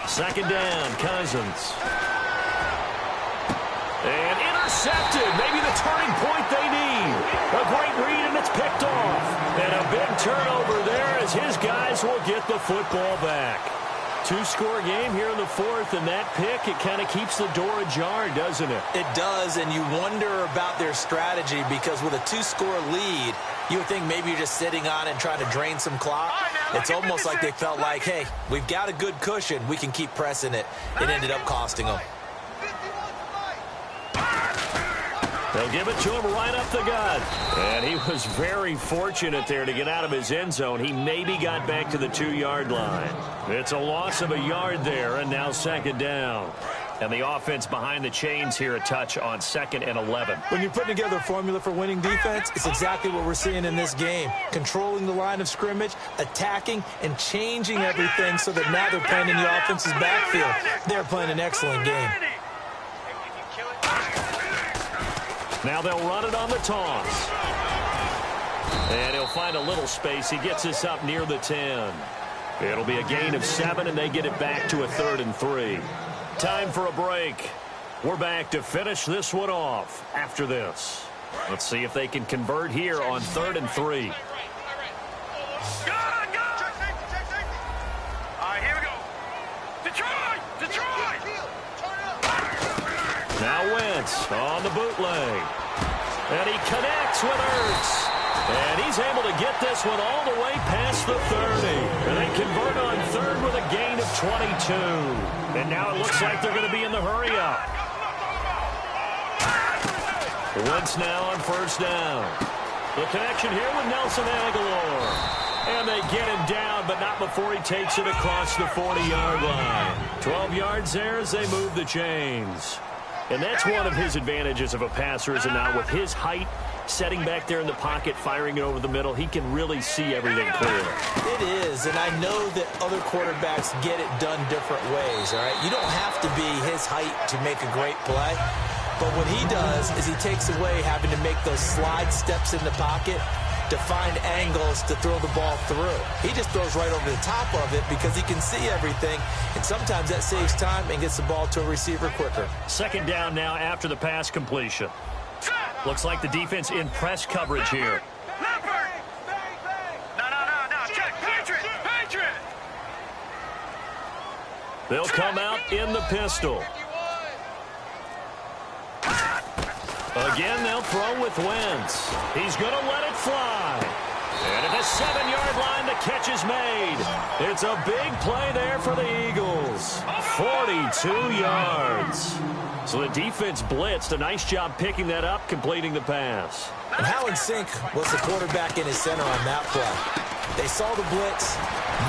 Speaker 2: Second down, Cousins. And intercepted. Maybe the turning point they need. A great read, and it's picked off. And a big turnover there as his guys will get the football back. Two-score game here in the fourth, and that pick, it kind of keeps the door ajar, doesn't it?
Speaker 3: It does, and you wonder about their strategy because with a two-score lead, you would think maybe you're just sitting on it and trying to drain some clock. It's almost like they felt like, hey, we've got a good cushion. We can keep pressing it. It ended up costing them.
Speaker 2: They'll give it to him right up the gut. And he was very fortunate there to get out of his end zone. He maybe got back to the 2-yard line. It's a loss of a yard there, and now second down. And the offense behind the chains here a touch on 2nd and 11.
Speaker 3: When you're putting together a formula for winning defense, it's exactly what we're seeing in this game. Controlling the line of scrimmage, attacking, and changing everything so that now they're playing in the offense's backfield. They're playing an excellent game.
Speaker 2: Now they'll run it on the toss. And he'll find a little space. He gets this up near the 10. It'll be a gain of 7, and they get it back to a 3rd and 3. Time for a break. We're back to finish this one off after this. Let's see if they can convert here on 3rd and 3.
Speaker 4: All right, here we go. Detroit!
Speaker 2: Now Wentz on the bootleg. And he connects with Ertz. And he's able to get this one all the way past the 30. And they convert on 3rd with a gain of 22. And now it looks like they're going to be in the hurry-up. Wentz now on 1st down. The connection here with Nelson Aguilar. And they get him down, but not before he takes it across the 40-yard line. 12 yards there as they move the chains. And that's one of his advantages of a passer, is now with his height, setting back there in the pocket, firing it over the middle, he can really see everything clear.
Speaker 3: It is, and I know that other quarterbacks get it done different ways, all right? You don't have to be his height to make a great play, but what he does is he takes away having to make those slide steps in the pocket to find angles to throw the ball through. He just throws right over the top of it because he can see everything, and sometimes that saves time and gets the ball to a receiver quicker.
Speaker 2: Second down now after the pass completion. Looks like the defense in press coverage here.
Speaker 4: No. Check. Patriot.
Speaker 2: They'll come out in the pistol. Again, they'll throw with Wentz. He's going to let it fly. And at the 7-yard line, the catch is made. It's a big play there for the Eagles. 42 yards. So the defense blitzed. A nice job picking that up, completing the pass.
Speaker 3: And how in sync was the quarterback in his center on that play? They saw the blitz,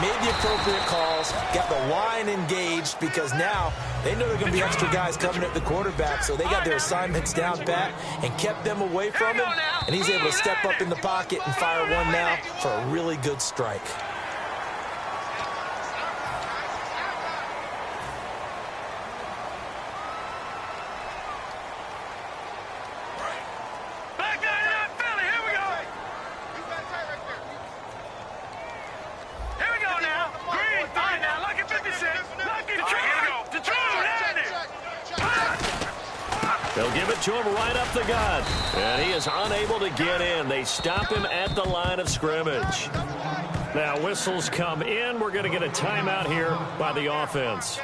Speaker 3: made the appropriate calls, got the line engaged because now they know there are going to be extra guys coming at the quarterback, so they got their assignments down pat and kept them away from him, and he's able to step up in the pocket and fire one now for a really good strike.
Speaker 2: They'll give it to him right up the gut. And he is unable to get in. They stop him at the line of scrimmage. Now whistles come in. We're going to get a timeout here by the offense.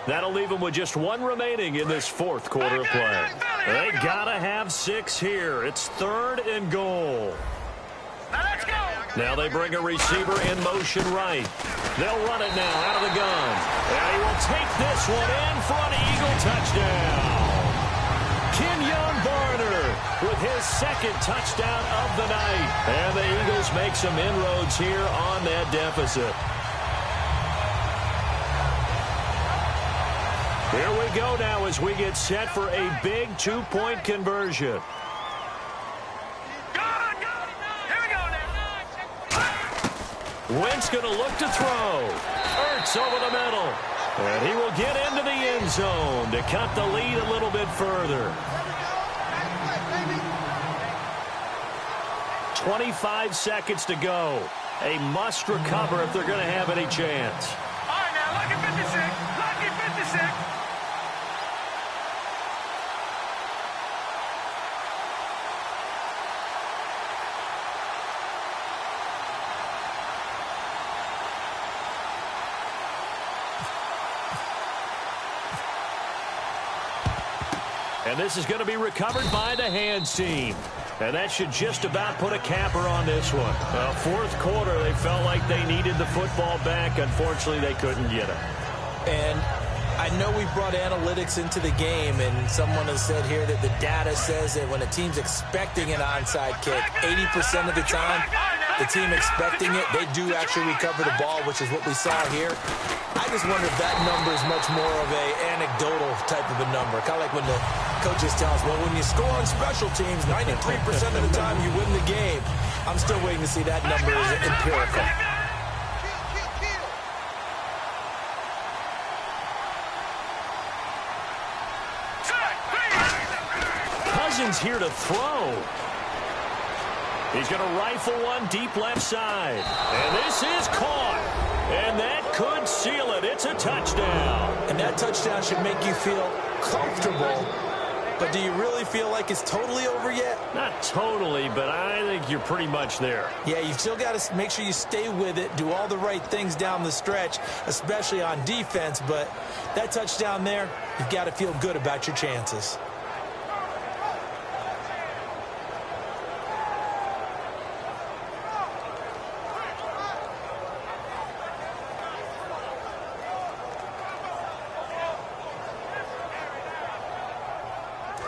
Speaker 2: That'll leave them with just one remaining in this fourth quarter of play. They got to have 6 here. It's 3rd and goal. Now they bring a receiver in motion right. They'll run it now out of the gun. And he will take this one in for an Eagle touchdown. Kenyon Barner with his second touchdown of the night. And the Eagles make some inroads here on that deficit. Here we go now as we get set for a big two-point conversion. Wentz going to look to throw. Ertz over the middle. And he will get into the end zone to cut the lead a little bit further. 25 seconds to go. A must recover if they're going to have any chance.
Speaker 4: All right, now, lucky 56. Lucky 56.
Speaker 2: And this is going to be recovered by the hands team. And that should just about put a capper on this one. Fourth quarter, they felt like they needed the football back. Unfortunately, they couldn't get it.
Speaker 3: And I know we brought analytics into the game, and someone has said here that the data says that when a team's expecting an onside kick, 80% of the time, the team expecting it, they do actually recover the ball, which is what we saw here. I just wonder if that number is much more of a anecdotal type of a number. Kind of like when the coaches tell us, well, when you score on special teams, 93% of the time you win the game. I'm still waiting to see that number is empirical.
Speaker 2: Cousins here to throw. He's going to rifle one deep left side. And this is caught. And that could seal it. It's a touchdown.
Speaker 3: And that touchdown should make you feel comfortable. But do you really feel like it's totally over yet?
Speaker 2: Not totally, but I think you're pretty much there.
Speaker 3: Yeah, you've still got to make sure you stay with it, do all the right things down the stretch, especially on defense. But that touchdown there, you've got to feel good about your chances.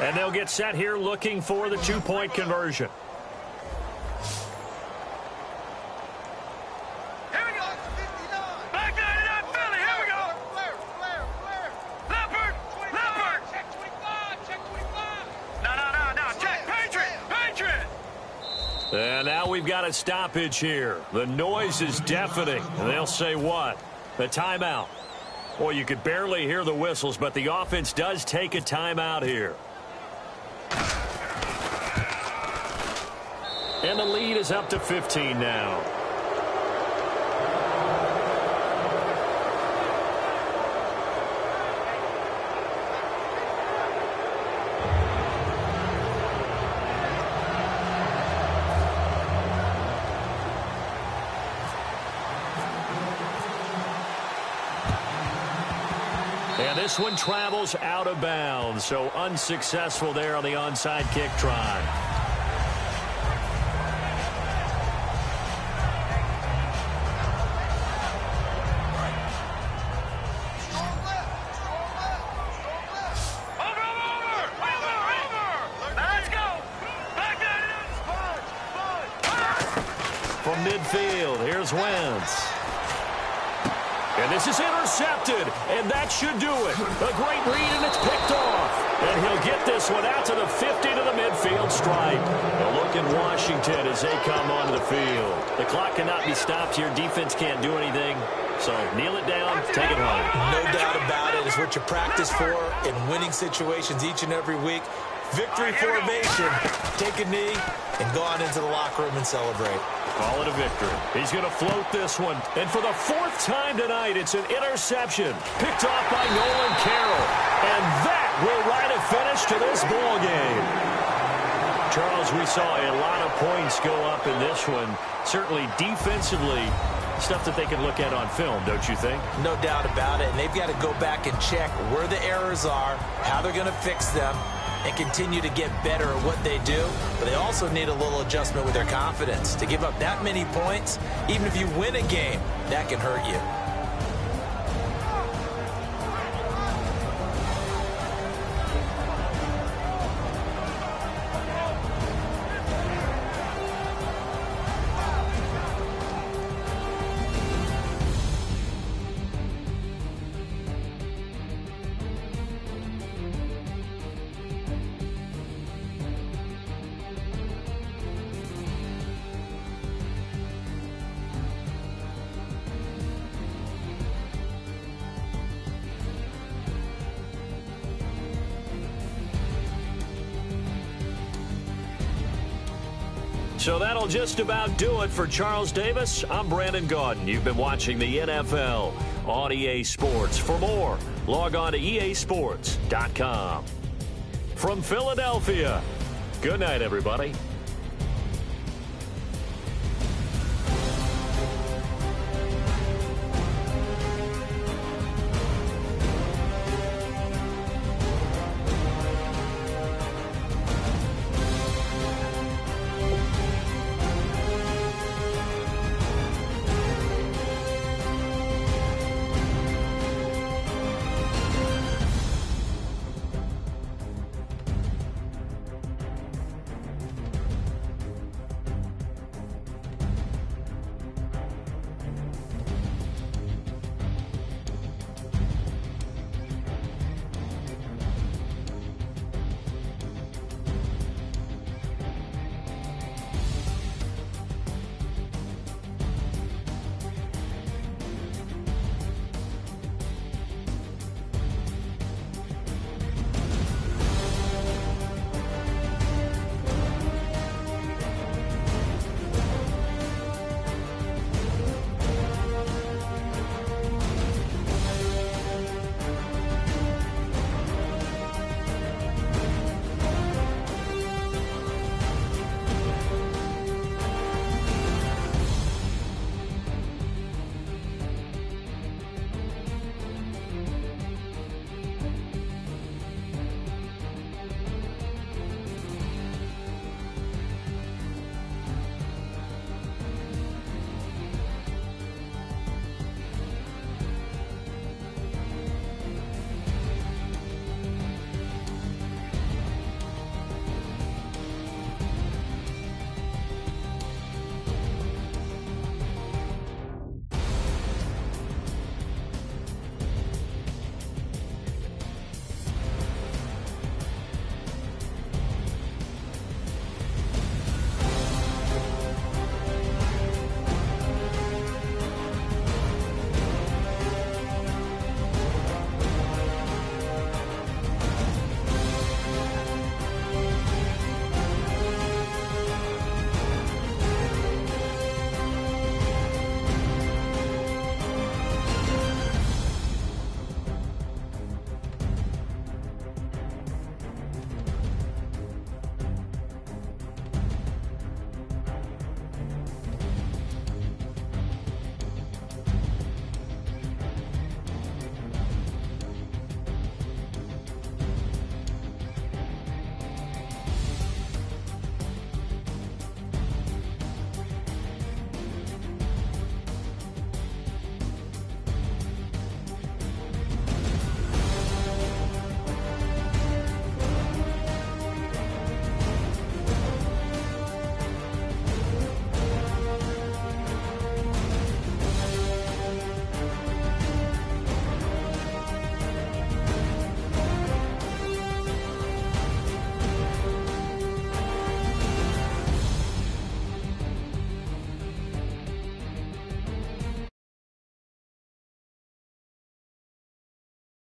Speaker 2: And they'll get set here looking for the two-point conversion.
Speaker 4: Here we go. Back 99, Philly. Here we go. Leopard. Leopard. Check 25. Check 25. No. Check. Patriot.
Speaker 2: And now we've got a stoppage here. The noise is deafening. And they'll say what? A timeout. Well, you could barely hear the whistles, but the offense does take a timeout here. And the lead is up to 15 now. And this one travels out of bounds, so unsuccessful there on the onside kick try. Midfield, here's Wentz. And this is intercepted, and that should do it. A great read, and it's picked off. And he'll get this one out to the 50 to the midfield stripe. A look in Washington as they come onto the field. The clock cannot be stopped here. Defense can't do anything. So kneel it down, take it home.
Speaker 3: No doubt about it. It's what you practice for in winning situations each and every week. Victory formation. Take a knee and go on into the locker room and celebrate.
Speaker 2: Call it a victory. He's going to float this one. And for the fourth time tonight, it's an interception. Picked off by Nolan Carroll. And that will write a finish to this ball game. Charles, we saw a lot of points go up in this one. Certainly defensively, stuff that they can look at on film, don't you think?
Speaker 3: No doubt about it. And they've got to go back and check where the errors are, how they're going to fix them. and continue to get better at what they do, but they also need a little adjustment with their confidence. To give up that many points, even if you win a game, that can hurt you.
Speaker 2: So that'll just about do it for Charles Davis. I'm Brandon Gaudin. You've been watching the NFL on EA Sports. For more, log on to easports.com. From Philadelphia, good night, everybody.